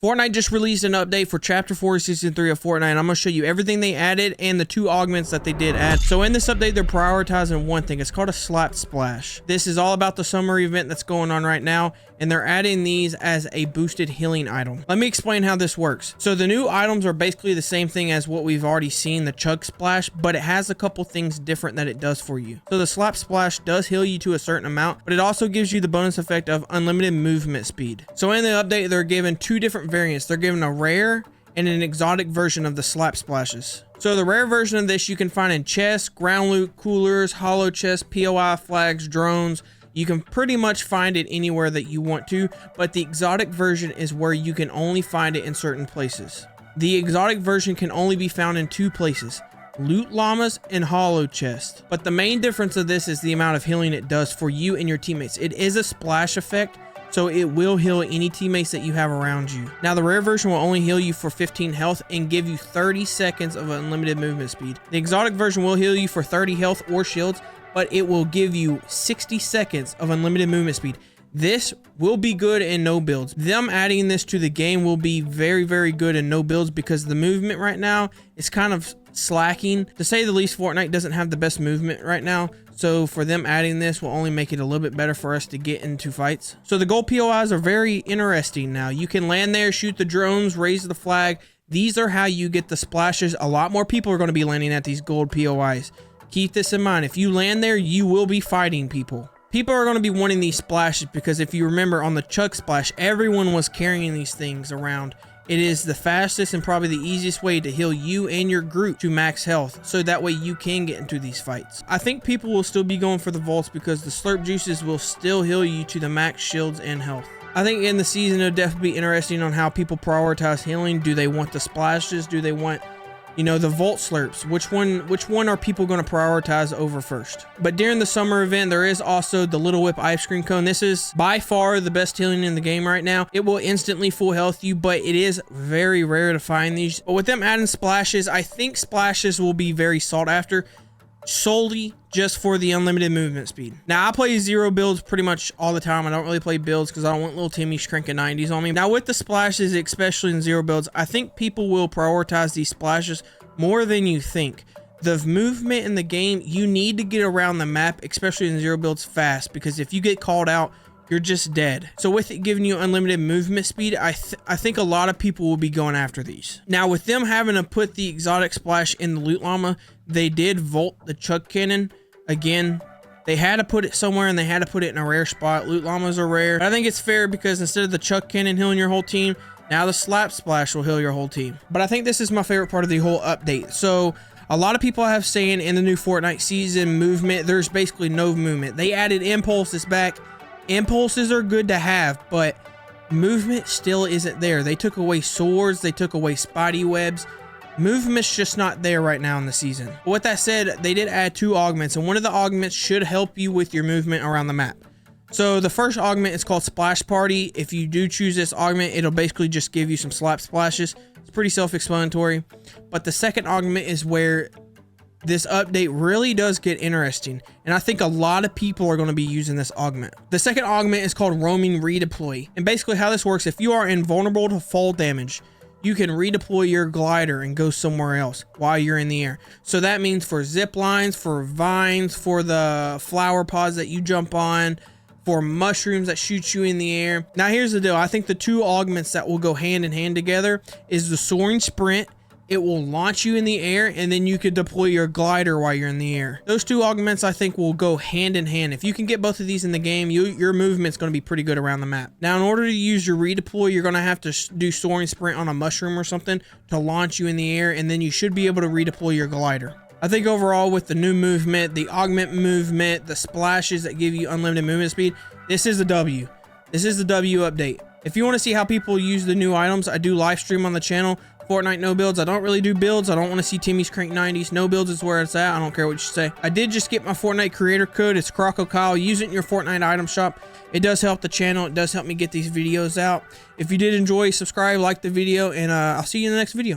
Fortnite just released an update for Chapter 4 Season 3 of Fortnite. I'm going to show you everything they added and the 2 augments that they did add. So in this update, they're prioritizing one thing. It's called a Slap Splash. This is all about the summer event that's going on right now, and they're adding these as a boosted healing item. Let me explain how this works. So the new items are basically the same thing as what we've already seen, the Chug Splash, but it has a couple things different that it does for you. So the Slap Splash does heal you to a certain amount, but it also gives you the bonus effect of unlimited movement speed. So in the update, they're given 2 different variants. They're given a rare and an exotic version of the Slap Splashes. So the rare version of this you can find in chests, ground loot, coolers, hollow chests, POI flags, drones. You can pretty much find it anywhere that you want to, but the exotic version is where you can only find it in certain places. The exotic version can only be found in 2 places: loot llamas and hollow chest. But the main difference of this is the amount of healing it does for you and your teammates. It is a splash effect, so it will heal any teammates that you have around you. Now the rare version will only heal you for 15 health and give you 30 seconds of unlimited movement speed. The exotic version will heal you for 30 health or shields, but it will give you 60 seconds of unlimited movement speed. This will be good in no builds. Them adding this to the game will be very, very good in no builds because the movement right now is kind of slacking. To say the least, Fortnite doesn't have the best movement right now. So for them adding this will only make it a little bit better for us to get into fights. So the gold POIs are very interesting now. You can land there, shoot the drones, raise the flag. These are how you get the splashes. A lot more people are going to be landing at these gold POIs. Keep this in mind. If you land there, you will be fighting people. People are going to be wanting these splashes because if you remember on the Chug Splash, everyone was carrying these things around. It is the fastest and probably the easiest way to heal you and your group to max health, so that way you can get into these fights. I think people will still be going for the vaults because the slurp juices will still heal you to the max shields and health. I think in the season it'll definitely be interesting on how people prioritize healing. Do they want the splashes? Do they want, you know, the vault slurps? Which one are people going to prioritize over first? But during the summer event, there is also the Little Whip ice cream cone. This is by far the best healing in the game right now. It will instantly full health you, but it is very rare to find these. But with them adding splashes, I think splashes will be very sought after, solely just for the unlimited movement speed. Now I play 0 builds pretty much all the time. I don't really play builds because I don't want little Timmy cranking 90s on me. Now with the splashes, especially in 0 builds, I think people will prioritize these splashes more than you think. The movement in the game, you need to get around the map, especially in 0 builds, fast, because if you get called out, you're just dead. So with it giving you unlimited movement speed, I think a lot of people will be going after these. Now with them having to put the exotic splash in the loot llama, they did vault the Chug cannon. Again, they had to put it somewhere and they had to put it in a rare spot. Loot llamas are rare. But I think it's fair because instead of the Chug cannon healing your whole team, now the Slap Splash will heal your whole team. But I think this is my favorite part of the whole update. So a lot of people have saying in the new Fortnite season movement, there's basically no movement. They added impulses back. Impulses are good to have, but movement still isn't there. They took away swords. They took away spidey webs. Movement's just not there right now in the season. But with that said, they did add 2 augments, and one of the augments should help you with your movement around the map. So the first augment is called Splash Party. If you do choose this augment, it'll basically just give you some slap splashes. It's pretty self-explanatory. But the second augment is where this update really does get interesting, and I think a lot of people are going to be using this augment. The second augment is called Roaming Redeploy, and basically how this works, if you are invulnerable to fall damage, you can redeploy your glider and go somewhere else while you're in the air. So that means for zip lines, for vines, for the flower pods that you jump on, for mushrooms that shoot you in the air. Now here's the deal. I think the 2 augments that will go hand in hand together is the Soaring Sprint. It will launch you in the air, and then you could deploy your glider while you're in the air. Those 2 augments I think will go hand in hand. If you can get both of these in the game, your movement's going to be pretty good around the map. Now in order to use your redeploy, you're going to have to do Soaring Sprint on a mushroom or something to launch you in the air, and then you should be able to redeploy your glider. I think overall with the new movement, the augment movement, the splashes that give you unlimited movement speed, this is a W. This is the W update. If you want to see how people use the new items, I do live stream on the channel. Fortnite no builds. I don't really do builds. I don't want to see Timmy's crank 90s. No builds is where it's at. I don't care what you say. I did just get my Fortnite creator code. It's CrocoKyle. Use it in your Fortnite item shop. It does help the channel. It does help me get these videos out. If you did enjoy, subscribe, like the video, and I'll see you in the next video.